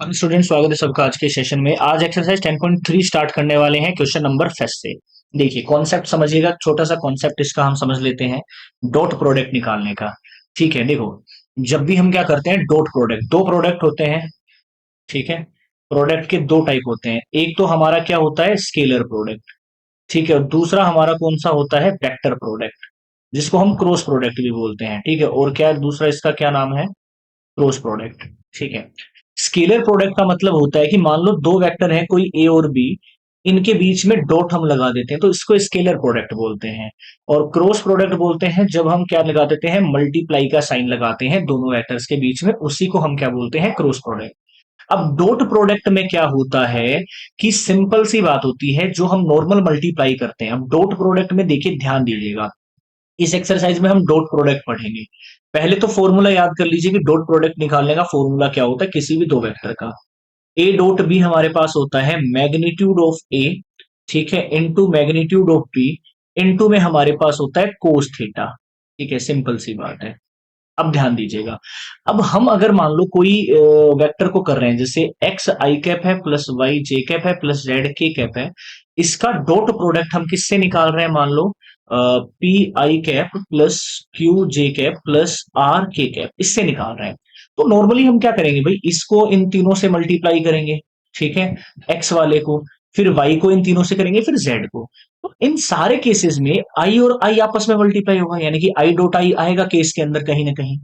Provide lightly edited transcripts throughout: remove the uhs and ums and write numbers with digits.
Student, स्वागत है सबका आज के सेशन में। आज एक्सरसाइज 10.3 स्टार्ट करने वाले हैं क्वेश्चन नंबर फर्स्ट से। देखिए कॉन्सेप्ट समझिएगा, छोटा सा कॉन्सेप्ट इसका हम समझ लेते हैं। डॉट प्रोडक्ट निकालने का। ठीक है, देखो जब भी हम क्या करते हैं, डॉट प्रोडक्ट, दो प्रोडक्ट होते हैं। ठीक है, प्रोडक्ट के दो टाइप होते हैं। एक तो हमारा क्या होता है, स्केलर प्रोडक्ट। ठीक है, और दूसरा हमारा कौन सा होता है, वेक्टर प्रोडक्ट, जिसको हम क्रॉस प्रोडक्ट भी बोलते हैं। ठीक है, और क्या दूसरा इसका क्या नाम है, क्रॉस प्रोडक्ट। ठीक है, स्केलर प्रोडक्ट का मतलब होता है कि मान लो दो वेक्टर हैं, कोई ए और बी, इनके बीच में डॉट हम लगा देते हैं तो इसको स्केलर प्रोडक्ट बोलते हैं। और क्रॉस प्रोडक्ट बोलते हैं जब हम क्या लगा देते हैं, मल्टीप्लाई का साइन लगाते हैं दोनों वेक्टर्स के बीच में, उसी को हम क्या बोलते हैं, क्रॉस प्रोडक्ट। अब डॉट प्रोडक्ट में क्या होता है कि सिंपल सी बात होती है, जो हम नॉर्मल मल्टीप्लाई करते हैं। अब डॉट प्रोडक्ट में देखिए, ध्यान दीजिएगा, इस एक्सरसाइज में हम डॉट प्रोडक्ट पढ़ेंगे। पहले तो फॉर्मूला याद कर लीजिए कि डॉट प्रोडक्ट निकालने का फॉर्मूला क्या होता है किसी भी दो वेक्टर का। ए डॉट बी हमारे पास होता है मैग्नीट्यूड ऑफ ए, ठीक है, into magnitude of B, into में हमारे पास होता है कोस थीटा। ठीक है, सिंपल सी बात है। अब ध्यान दीजिएगा, अब हम अगर मान लो कोई वेक्टर को कर रहे हैं, जैसे एक्स आई कैप है प्लस वाई जे कैप है प्लस जेड के कैप है, इसका डॉट प्रोडक्ट हम किससे निकाल रहे हैं, मान लो P I cap plus Q J cap plus R K cap, इससे निकाल रहे हैं। तो नॉर्मली हम क्या करेंगे भाई, इसको इन तीनों से मल्टीप्लाई करेंगे। ठीक है, एक्स वाले को, फिर वाई को इन तीनों से करेंगे, फिर जेड को। तो इन सारे केसेस में आई और आई आपस में मल्टीप्लाई होगा, यानी कि आई डॉट आई आएगा केस के अंदर कहीं ना कहीं,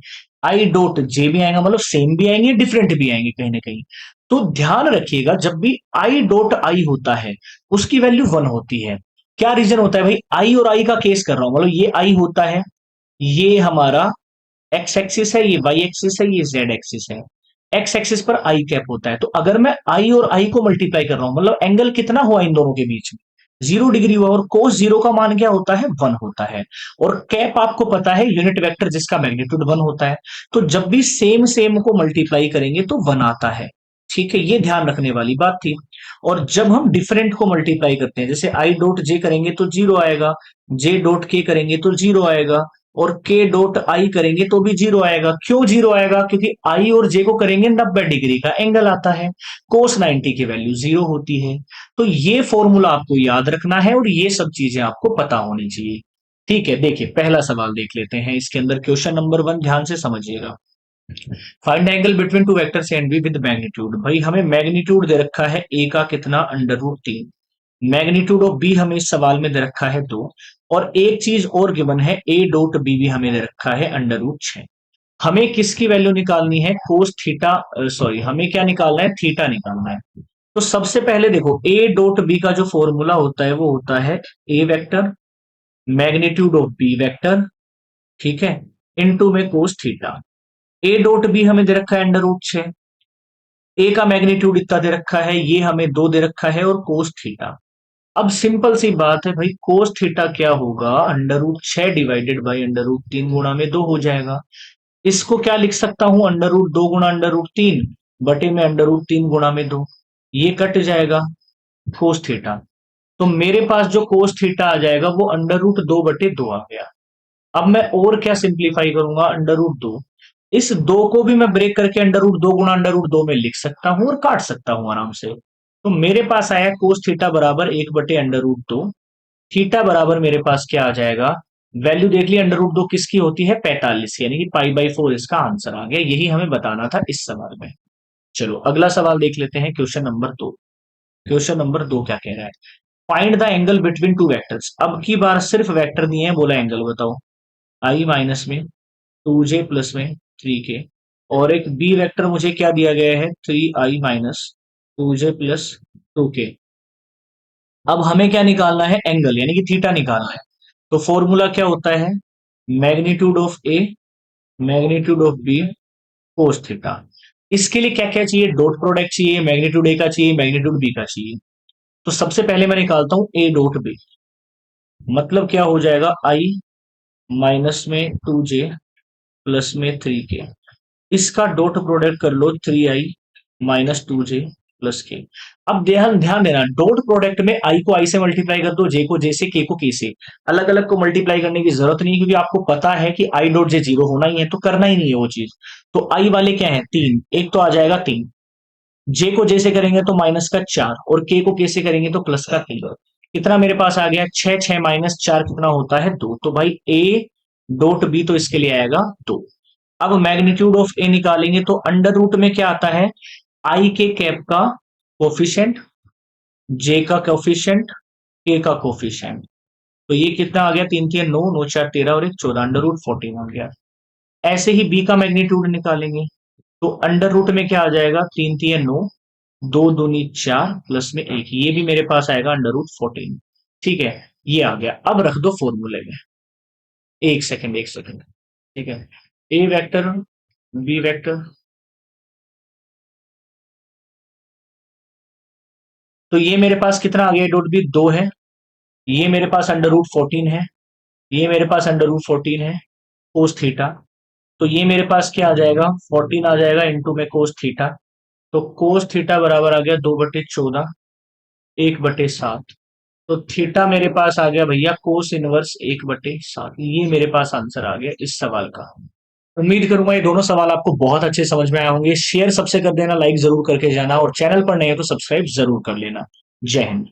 आई डॉट जे भी आएगा, मतलब सेम भी आएंगे डिफरेंट भी आएंगे कहीं ना कहीं। तो ध्यान रखिएगा, जब भी आई डॉट आई होता है उसकी वैल्यू वन होती है। क्या रीजन होता है भाई, आई और आई का केस कर रहा हूं, मतलब ये आई होता है, ये हमारा एक्स एक्सिस है, ये वाई एक्सिस है, ये जेड एक्सिस है। एक्स एक्सिस पर आई कैप होता है, तो अगर मैं आई और आई को मल्टीप्लाई कर रहा हूं, मतलब एंगल कितना हुआ इन दोनों के बीच में, 0 डिग्री हुआ, और कोस जीरो का मान क्या होता है, वन होता है। और कैप आपको पता है यूनिट वेक्टर जिसका मैग्नीट्यूड वन होता है। तो जब भी सेम सेम को मल्टीप्लाई करेंगे तो वन आता है। ठीक है, ये ध्यान रखने वाली बात थी। और जब हम डिफरेंट को मल्टीप्लाई करते हैं, जैसे आई डॉट जे करेंगे तो जीरो आएगा, जे डॉट के करेंगे तो जीरो आएगा, और के डॉट आई करेंगे तो भी जीरो आएगा। क्यों जीरो आएगा, क्योंकि आई और जे को करेंगे 90 डिग्री का एंगल आता है, कोस 90 की वैल्यू जीरो होती है। तो ये फॉर्मूला आपको याद रखना है और ये सब चीजें आपको पता होनी चाहिए। ठीक है, देखिए पहला सवाल देख लेते हैं इसके अंदर, क्वेश्चन नंबर वन, ध्यान से समझिएगा। Find angle between two vectors A and B with magnitude. भाई हमें मैग्नीट्यूड दे रखा है ए का कितना, under root 3। Magnitude of B हमें इस सवाल में दे रखा है 2। और एक चीज और गिवन है, ए डॉट बी भी हमें दे रखा है अंडर रूट 6। हमें किसकी वैल्यू निकालनी है, कोस थीटा, सॉरी हमें क्या निकालना है, थीटा निकालना है। तो सबसे पहले देखो, ए डॉट बी का जो फॉर्मूला होता है वो होता है A vector magnitude of B vector, ठीक है, इनटू में cos theta. A dot B हमें दे रखा है अंडर रूट 6, ए का मैग्नीट्यूड इतना दे रखा है, ये हमें 2 दे रखा है, और कोस थीटा। अब सिंपल सी बात है भाई, कोस थीटा क्या होगा, under root 6 divided by under root 3 गुणा में 2 हो जाएगा। इसको क्या लिख सकता हूं, अंडर रूट 2 गुणा अंडर रूट 3 बटे में अंडर रूट 3 गुणा में 2, ये कट जाएगा कोस थीटा। तो मेरे पास जो कोस थीटा आ जाएगा वो अंडर रूट 2 बटे 2 आ गया। अब मैं और क्या सिंप्लीफाई करूंगा, अंडर रूट 2, इस 2 को भी मैं ब्रेक करके अंडर रूट 2 गुणा अंडर रूट 2 में लिख सकता हूं और काट सकता हूं आराम से। तो मेरे पास आया कोस थीटा बराबर 1 बटे अंडर रूट 2। थीटा बराबर मेरे पास क्या आ जाएगा, वैल्यू देख ली, अंडर रूट 2 किसकी होती है, 45, यानी कि पाई/4 इसका आंसर आ गया। यही हमें बताना था इस सवाल में। चलो अगला सवाल देख लेते हैं, क्वेश्चन नंबर 2। क्वेश्चन नंबर 2 क्या कह रहा है, find the angle between two vectors. अब की बार सिर्फ वेक्टर दिए हैं, बोला एंगल बताओ। आई माइनस में 2j प्लस में 3k, और एक बी वेक्टर मुझे क्या दिया गया है, 3i minus 2j plus 2k। अब हमें क्या निकालना है, एंगल, यानी कि थीटा निकालना है। तो फॉर्मूला क्या होता है, magnitude of A magnitude of B cos theta. इसके लिए क्या क्या चाहिए, डॉट प्रोडक्ट चाहिए, मैग्नीट्यूड ए का चाहिए, मैग्नीट्यूड बी का चाहिए। तो सबसे पहले मैं निकालता हूं ए डॉट बी, मतलब क्या हो जाएगा, आई माइनस में 2j प्लस में 3k, इसका डॉट प्रोडक्ट कर लो, 3i माइनस 2j प्लस के। अब ध्यान ध्यान देना, डॉट प्रोडक्ट में आई को आई से मल्टीप्लाई कर दो, जे को जे से, के को के से। अलग अलग को मल्टीप्लाई करने की जरूरत नहीं, क्योंकि आपको पता है कि आई डॉट जे जीरो होना ही है, तो करना ही नहीं है वो चीज। तो आई वाले क्या है, 3, एक तो आ जाएगा 3, जे को जे से करेंगे तो माइनस का 4 और के को के से करेंगे तो प्लस का 3। कितना मेरे पास आ गया, 6, 6 माइनस 4 कितना होता है 2। तो भाई ए डॉट बी तो इसके लिए आएगा 2। अब मैग्नीट्यूड ऑफ ए निकालेंगे तो अंडर रूट में क्या आता है, आई के कैप का कोफिशिएंट, जे का कोफिशिएंट, के का कोफिशिएंट। तो ये कितना आ गया, 3 3 9, 9 4 13 और एक 14, अंडर रूट 14 आ गया। ऐसे ही बी का मैग्नीट्यूड निकालेंगे तो अंडर रूट में क्या आ जाएगा, 3 3 9, 2 दूनी 4 प्लस में 1, ये भी मेरे पास आएगा अंडर रूट 14। ठीक है, ये आ गया। अब रख दो फॉर्मूले में, एक सेकंड एक सेकंड। ठीक है, ए वेक्टर बी वेक्टर, तो ये मेरे पास कितना आ गया, डॉट बी 2 है, ये मेरे पास अंडर रूट 14 है, ये मेरे पास अंडर रूट 14 है कोस थीटा। तो ये मेरे पास क्या आ जाएगा, 14 आ जाएगा इंटू में कोस थीटा। तो कोस थीटा बराबर आ गया 2/14, 1/7। तो थीटा मेरे पास आ गया भैया कोस इनवर्स 1/7। ये मेरे पास आंसर आ गया इस सवाल का। उम्मीद करूंगा ये दोनों सवाल आपको बहुत अच्छे समझ में आए होंगे। शेयर सबसे कर देना, लाइक जरूर करके जाना, और चैनल पर नए हो तो सब्सक्राइब जरूर कर लेना। जय हिंद।